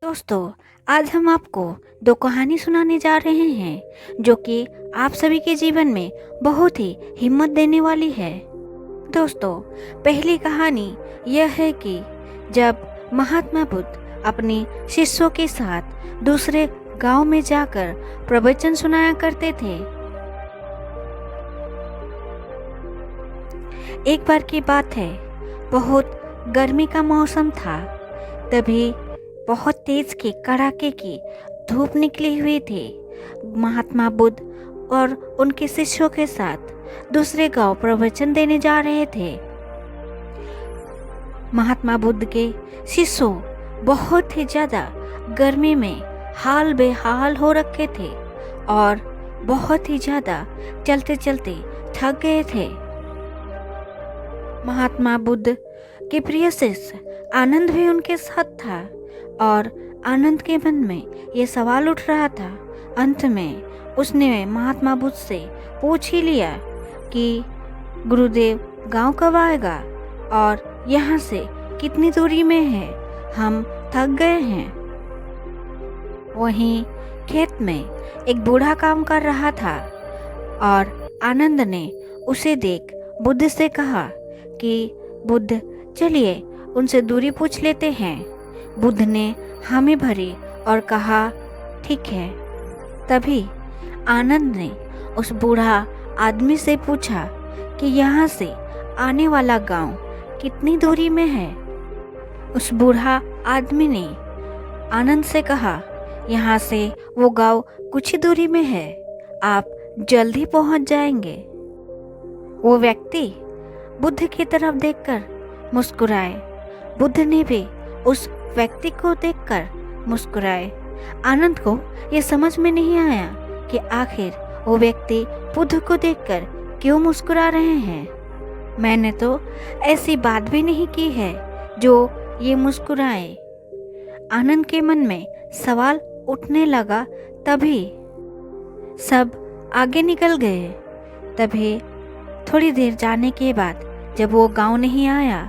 दोस्तों, आज हम आपको दो कहानी सुनाने जा रहे हैं जो कि आप सभी के जीवन में बहुत ही हिम्मत देने वाली है। दोस्तों, पहली कहानी यह है कि जब महात्मा बुद्ध अपने शिष्यों के साथ दूसरे गांव में जाकर प्रवचन सुनाया करते थे। एक बार की बात है, बहुत गर्मी का मौसम था। तभी बहुत तेज की कड़ाके की धूप निकली हुई थी। महात्मा बुद्ध और उनके शिष्यों के साथ दूसरे गांव प्रवचन देने जा रहे थे। महात्मा बुद्ध के शिष्यों बहुत ही ज्यादा गर्मी में हाल बेहाल हो रखे थे और बहुत ही ज्यादा चलते चलते थक गए थे। महात्मा बुद्ध के प्रिय शिष्य आनंद भी उनके साथ था और आनंद के मन में ये सवाल उठ रहा था। अंत में उसने महात्मा बुद्ध से पूछ ही लिया कि गुरुदेव गांव कब आएगा और यहाँ से कितनी दूरी में है, हम थक गए हैं। वहीं खेत में एक बूढ़ा काम कर रहा था और आनंद ने उसे देख बुद्ध से कहा कि बुद्ध, चलिए उनसे दूरी पूछ लेते हैं। बुद्ध ने हामी भरी और कहा, ठीक है। तभी आनंद ने उस बूढ़ा आदमी से पूछा कि यहाँ से आने वाला गांव कितनी दूरी में है। उस बूढ़ा आदमी ने आनंद से कहा, यहाँ से वो गांव कुछ ही दूरी में है, आप जल्दी पहुँच जाएंगे। वो व्यक्ति बुद्ध की तरफ देखकर मुस्कुराए। बुद्ध ने भी उस व्यक्ति को देखकर मुस्कुराए। आनंद को यह समझ में नहीं आया कि आखिर वो व्यक्ति बुद्ध को देखकर क्यों मुस्कुरा रहे हैं। मैंने तो ऐसी बात भी नहीं की है जो ये मुस्कुराए। आनंद के मन में सवाल उठने लगा। तभी सब आगे निकल गए। तभी थोड़ी देर जाने के बाद जब वो गांव नहीं आया,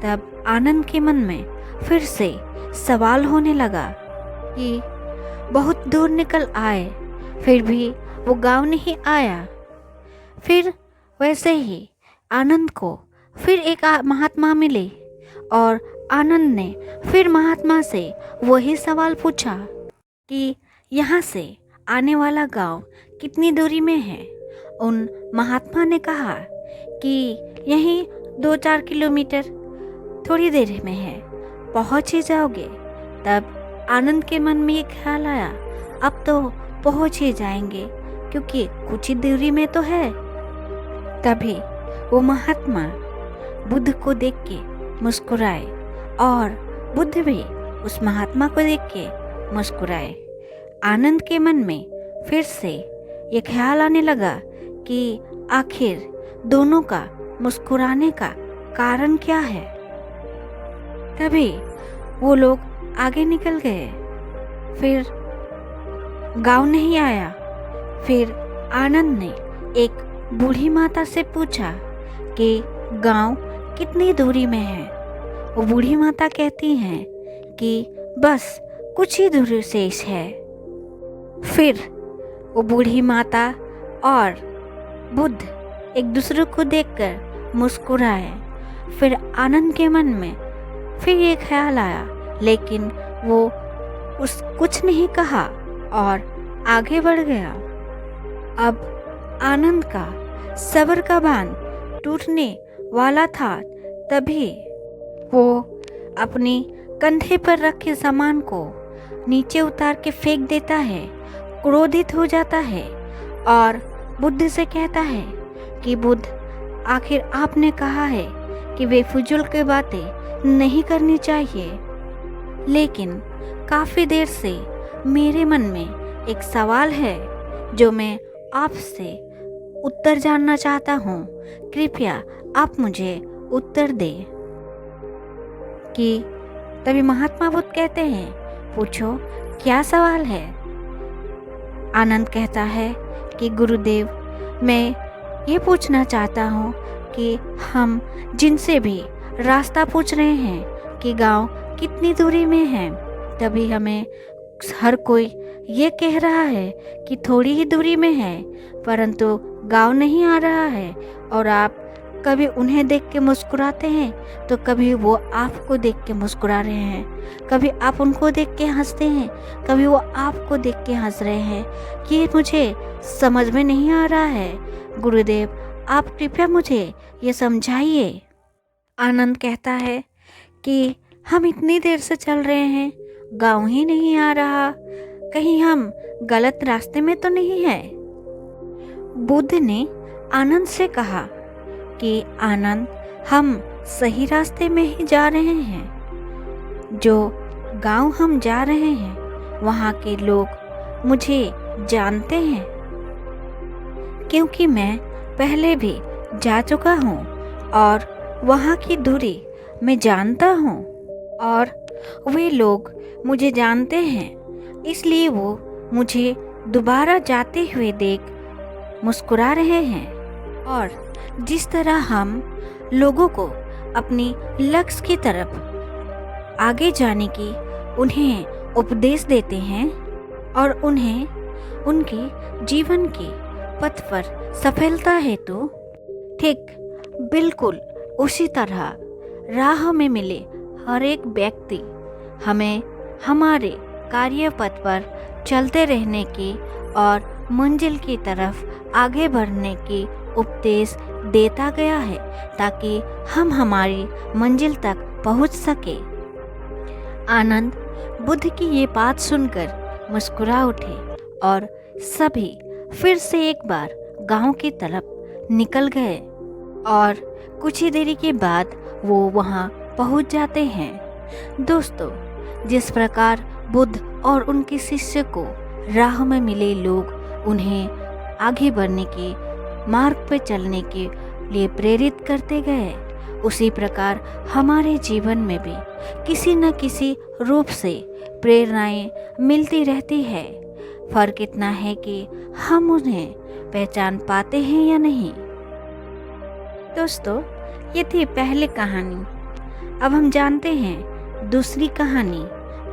तब आनंद के मन में फिर से सवाल होने लगा कि बहुत दूर निकल आए, फिर भी वो गांव नहीं आया। फिर वैसे ही आनंद को फिर एक महात्मा मिले और आनंद ने फिर महात्मा से वही सवाल पूछा कि यहाँ से आने वाला गांव कितनी दूरी में है। उन महात्मा ने कहा कि यहीं 2-4 किलोमीटर थोड़ी देर में है, पहुंच ही जाओगे। तब आनंद के मन में ये ख्याल आया, अब तो पहुंच ही जाएंगे क्योंकि कुछ ही दूरी में तो है। तभी वो महात्मा बुद्ध को देख के मुस्कुराए और बुद्ध भी उस महात्मा को देख के मुस्कुराए। आनंद के मन में फिर से ये ख्याल आने लगा कि आखिर दोनों का मुस्कुराने का कारण क्या है। तभी वो लोग आगे निकल गए। फिर गांव नहीं आया। फिर आनंद ने एक बूढ़ी माता से पूछा कि गांव कितनी दूरी में है। वो बूढ़ी माता कहती हैं कि बस कुछ ही दूरी शेष है। फिर वो बूढ़ी माता और बुद्ध एक दूसरे को देखकर मुस्कुराए। फिर आनंद के मन में फिर ये ख्याल आया, लेकिन वो कुछ नहीं कहा और आगे बढ़ गया। अब आनंद का सब्र का बांध टूटने वाला था। तभी वो अपनी कंधे पर रखे सामान को नीचे उतार के फेंक देता है, क्रोधित हो जाता है और बुद्ध से कहता है कि बुद्ध, आखिर आपने कहा है कि बेफिजूल की बातें नहीं करनी चाहिए, लेकिन काफ़ी देर से मेरे मन में एक सवाल है जो मैं आपसे उत्तर जानना चाहता हूँ। कृपया आप मुझे उत्तर दें। कि तभी महात्मा बुद्ध कहते हैं, पूछो क्या सवाल है। आनंद कहता है कि गुरुदेव, मैं ये पूछना चाहता हूँ कि हम जिनसे भी रास्ता पूछ रहे हैं कि गांव कितनी दूरी में है, तभी हमें हर कोई ये कह रहा है कि थोड़ी ही दूरी में है, परंतु गाँव नहीं आ रहा है, और आप कभी उन्हें देख के मुस्कुराते हैं तो कभी वो आपको देख के मुस्कुरा रहे हैं, कभी आप उनको देख के हंसते हैं, कभी वो आपको देख के हंस रहे हैं। ये मुझे समझ में नहीं आ रहा है। गुरुदेव, आप कृपया मुझे ये समझाइए। आनंद कहता है कि हम इतनी देर से चल रहे हैं, गाँव ही नहीं आ रहा, कहीं हम गलत रास्ते में तो नहीं है। बुद्ध ने आनंद से कहा कि आनंद, हम सही रास्ते में ही जा रहे हैं। जो गांव हम जा रहे हैं वहाँ के लोग मुझे जानते हैं, क्योंकि मैं पहले भी जा चुका हूँ और वहाँ की दूरी मैं जानता हूँ, और वे लोग मुझे जानते हैं, इसलिए वो मुझे दोबारा जाते हुए देख मुस्कुरा रहे हैं। और जिस तरह हम लोगों को अपनी लक्ष्य की तरफ आगे जाने की उन्हें उपदेश देते हैं और उन्हें उनके जीवन के पथ पर सफलता हेतु ठीक बिल्कुल उसी तरह राह में मिले हर एक व्यक्ति हमें हमारे कार्य पथ पर चलते रहने की और मंजिल की तरफ आगे बढ़ने की उपदेश देता गया है, ताकि हम हमारी मंजिल तक पहुंच सके। आनंद बुद्ध की ये बात सुनकर मुस्कुरा उठे और सभी फिर से एक बार गांव की तरफ निकल गए, और कुछ ही देरी के बाद वो वहां पहुंच जाते हैं। दोस्तों, जिस प्रकार बुद्ध और उनके शिष्य को राह में मिले लोग उन्हें आगे बढ़ने के मार्ग पर चलने के लिए प्रेरित करते गए, उसी प्रकार हमारे जीवन में भी किसी न किसी रूप से प्रेरणाएं मिलती रहती है। फर्क इतना है कि हम उन्हें पहचान पाते हैं या नहीं। दोस्तों, ये थी पहली कहानी। अब हम जानते हैं दूसरी कहानी।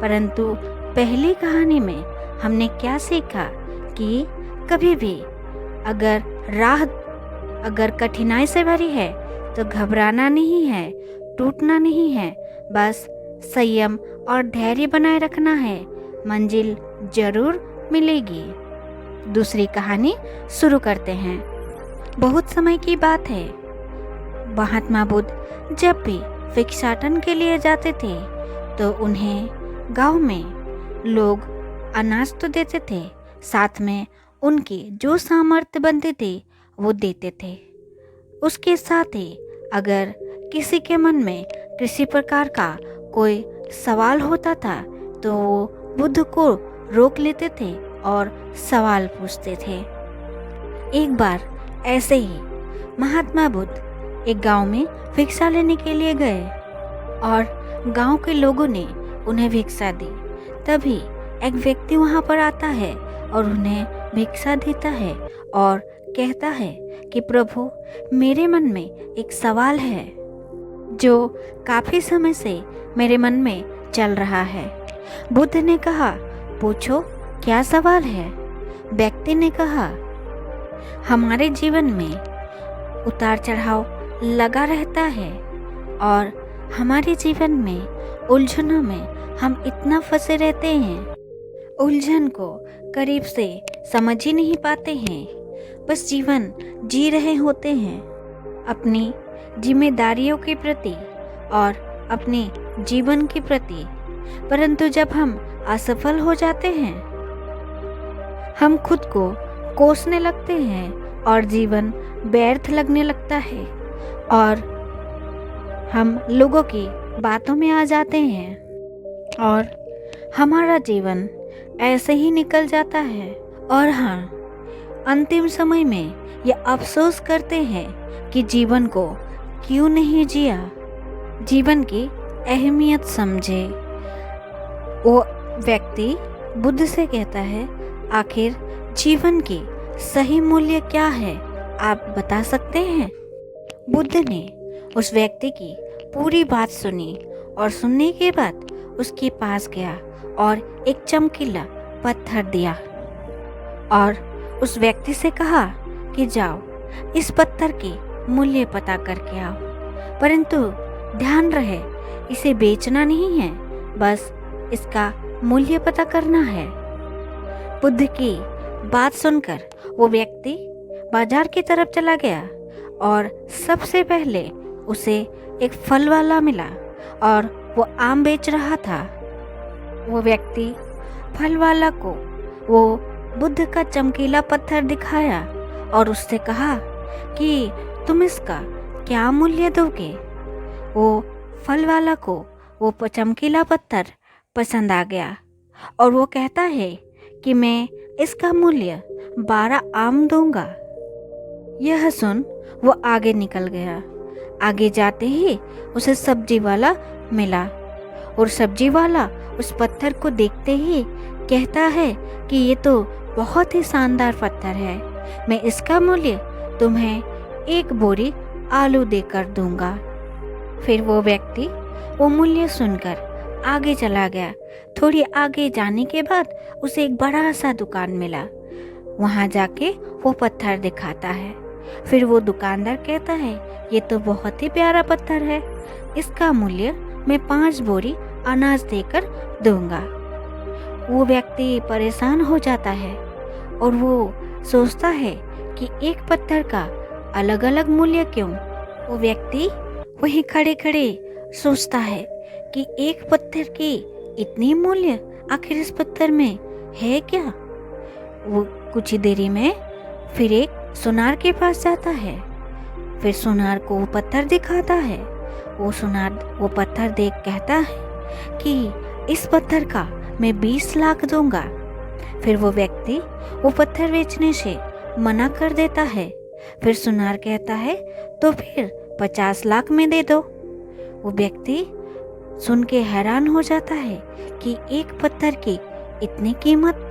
परंतु पहली कहानी में हमने क्या सीखा कि कभी भी अगर राह अगर कठिनाई से भरी है तो घबराना नहीं है, टूटना नहीं है, बस संयम और धैर्य बनाए रखना है, मंजिल जरूर मिलेगी। दूसरी कहानी शुरू करते हैं। बहुत समय की बात है, महात्मा बुद्ध जब भी भिक्षाटन के लिए जाते थे तो उन्हें गांव में लोग अनाज तो देते थे, साथ में उनकी जो सामर्थ्य बनते थे वो देते थे। उसके साथ ही अगर किसी के मन में किसी प्रकार का कोई सवाल होता था तो वो बुद्ध को रोक लेते थे और सवाल पूछते थे। एक बार ऐसे ही महात्मा बुद्ध एक गांव में भिक्षा लेने के लिए गए और गांव के लोगों ने उन्हें भिक्षा दी। तभी एक व्यक्ति वहां पर आता है और उन्हें भिक्षा देता है और कहता है कि प्रभु, मेरे मन में एक सवाल है जो काफी समय से मेरे मन में चल रहा है। बुद्ध ने कहा, पूछो क्या सवाल है। व्यक्ति ने कहा, हमारे जीवन में उतार चढ़ाव लगा रहता है और हमारे जीवन में उलझनों में हम इतना फंसे रहते हैं, उलझन को करीब से समझ ही नहीं पाते हैं, बस जीवन जी रहे होते हैं अपनी जिम्मेदारियों के प्रति और अपने जीवन के प्रति। परंतु जब हम असफल हो जाते हैं, हम खुद को कोसने लगते हैं और जीवन व्यर्थ लगने लगता है और हम लोगों की बातों में आ जाते हैं और हमारा जीवन ऐसे ही निकल जाता है। और हाँ, अंतिम समय में ये अफसोस करते हैं कि जीवन को क्यों नहीं जिया, जीवन की अहमियत समझे। वो व्यक्ति बुद्ध से कहता है, आखिर जीवन की सही मूल्य क्या है, आप बता सकते हैं। बुद्ध ने उस व्यक्ति की पूरी बात सुनी और सुनने के बाद उसके पास गया और एक चमकीला पत्थर दिया और उस व्यक्ति से कहा कि जाओ इस पत्थर की मूल्य पता करके आओ, परंतु ध्यान रहे इसे बेचना नहीं है, बस इसका मूल्य पता करना है। बुद्ध की बात सुनकर वो व्यक्ति बाजार की तरफ चला गया और सबसे पहले उसे एक फल वाला मिला और वो आम बेच रहा था। वो व्यक्ति फल वाला को वो बुद्ध का चमकीला पत्थर दिखाया और उससे कहा कि तुम इसका क्या मूल्य दोगे। वो फल वाला को वो चमकीला पत्थर पसंद आ गया और वो कहता है कि मैं इसका मूल्य 12 आम दूंगा। यह सुन वो आगे निकल गया। आगे जाते ही उसे सब्जी वाला मिला और सब्जी वाला उस पत्थर को देखते ही कहता है कि ये तो बहुत ही शानदार पत्थर है, मैं इसका मूल्य तुम्हें 1 बोरी आलू देकर दूंगा। फिर वो व्यक्ति वो मूल्य सुनकर आगे चला गया। थोड़ी आगे जाने के बाद उसे एक बड़ा सा दुकान मिला। वहाँ जाके वो पत्थर दिखाता है। फिर वो दुकानदार कहता है ये तो बहुत ही प्यारा पत्थर है, इसका मूल्य मैं 5 बोरी अनाज देकर दूंगा। वो व्यक्ति परेशान हो जाता है और वो सोचता है कि एक पत्थर का अलग अलग मूल्य क्यों। वो व्यक्ति वहीं खड़े खड़े सोचता है कि एक पत्थर की इतनी मूल्य आखिर इस पत्थर में है क्या। वो कुछ ही देरी में फिर एक सुनार के पास जाता है। फिर सुनार को वो पत्थर दिखाता है। वो सुनार वो पत्थर देख कहता है कि इस पत्थर का मैं 20 लाख दूंगा। फिर वो व्यक्ति वो पत्थर बेचने से मना कर देता है। फिर सुनार कहता है तो फिर 50 लाख में दे दो। वो व्यक्ति सुन के हैरान हो जाता है कि एक पत्थर की इतनी कीमत।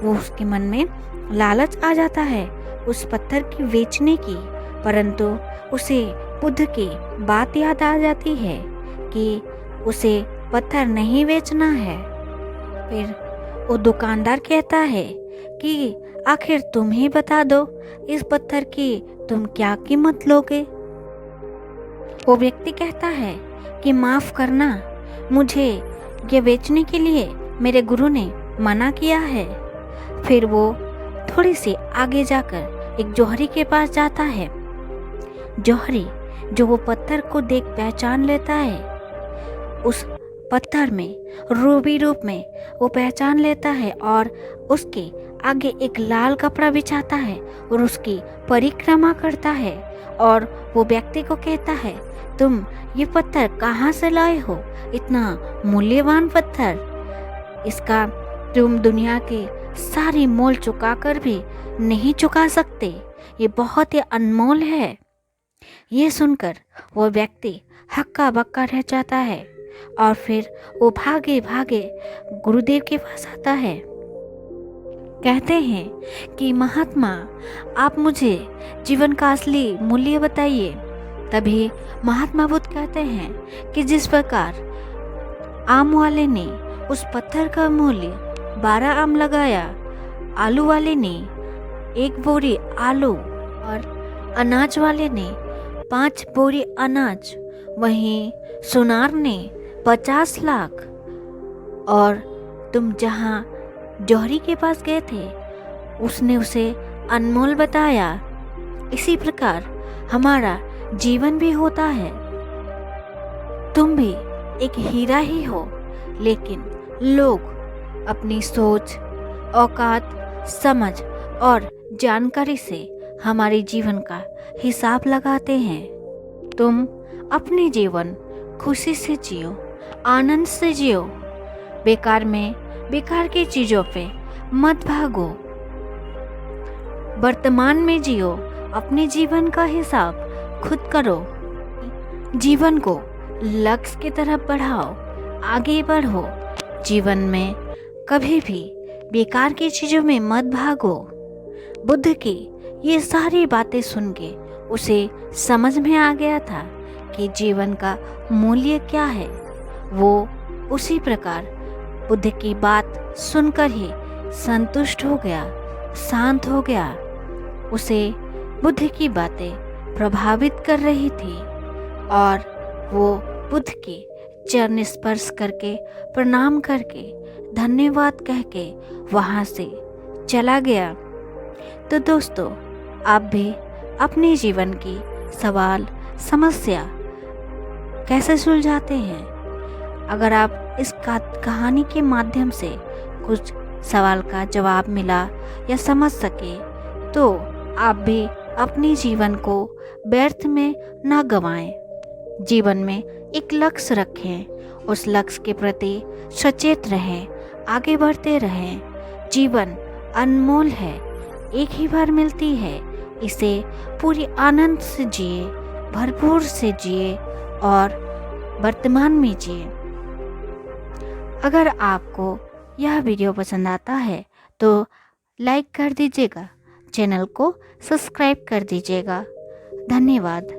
वो उसके मन में लालच आ जाता है उस पत्थर की बेचने की, परंतु उसे बुद्ध की बात याद आ जाती है कि उसे पत्थर नहीं बेचना है। फिर वो दुकानदार कहता है कि आखिर तुम ही बता दो इस पत्थर की तुम क्या कीमत लोगे। वो व्यक्ति कहता है कि माफ़ करना, मुझे ये बेचने के लिए मेरे गुरु ने मना किया है। फिर वो थोड़ी सी आगे जाकर एक जौहरी के पास जाता है। जौहरी जो वो पत्थर को देख पहचान लेता है, उस पत्थर में रूबी रूप में वो पहचान लेता है और उसके आगे एक लाल कपड़ा बिछाता है और उसकी परिक्रमा करता है और वो व्यक्ति को कहता है तुम ये पत्थर कहाँ से लाए हो, इतना मूल्यवान पत्थर, इसका तुम दुनिया के सारी मोल चुकाकर भी नहीं चुका सकते, ये बहुत ही अनमोल है। ये सुनकर वो व्यक्ति हक्का बक्का रह जाता है और फिर वो भागे भागे गुरुदेव के पास आता है। कहते हैं कि महात्मा आप मुझे जीवन का असली मूल्य बताइए। तभी महात्मा बुद्ध कहते हैं कि जिस प्रकार आम वाले ने उस पत्थर का मूल्य 12 आम लगाया, आलू वाले ने 1 बोरी आलू और अनाज वाले ने 5 बोरी अनाज, वहीं सुनार ने 50 लाख, और तुम जहाँ जौहरी के पास गए थे उसने उसे अनमोल बताया। इसी प्रकार हमारा जीवन भी होता है। तुम भी एक हीरा ही हो, लेकिन लोग अपनी सोच, औकात, समझ और जानकारी से हमारे जीवन का हिसाब लगाते हैं। तुम अपने जीवन खुशी से जियो, आनंद से जियो, बेकार की चीज़ों पे मत भागो, वर्तमान में जियो, अपने जीवन का हिसाब खुद करो, जीवन को लक्ष्य की तरफ बढ़ाओ, आगे बढ़ो। जीवन में कभी भी बेकार की चीज़ों में मत भागो। बुद्ध की ये सारी बातें सुन के उसे समझ में आ गया था कि जीवन का मूल्य क्या है। वो उसी प्रकार बुद्ध की बात सुनकर ही संतुष्ट हो गया, शांत हो गया। उसे बुद्ध की बातें प्रभावित कर रही थी और वो बुद्ध के चरण स्पर्श करके, प्रणाम करके, धन्यवाद कह के वहाँ से चला गया। तो दोस्तों, आप भी अपने जीवन की सवाल, समस्या कैसे सुलझाते हैं? अगर आप इस कहानी के माध्यम से कुछ सवाल का जवाब मिला या समझ सके, तो आप भी अपने जीवन को व्यर्थ में न गंवाएं। जीवन में एक लक्ष्य रखें, उस लक्ष्य के प्रति सचेत रहें, आगे बढ़ते रहें। जीवन अनमोल है, एक ही बार मिलती है, इसे पूरी आनंद से जिए, भरपूर से जिए और वर्तमान में जिए। अगर आपको यह वीडियो पसंद आता है तो लाइक कर दीजिएगा, चैनल को सब्सक्राइब कर दीजिएगा। धन्यवाद।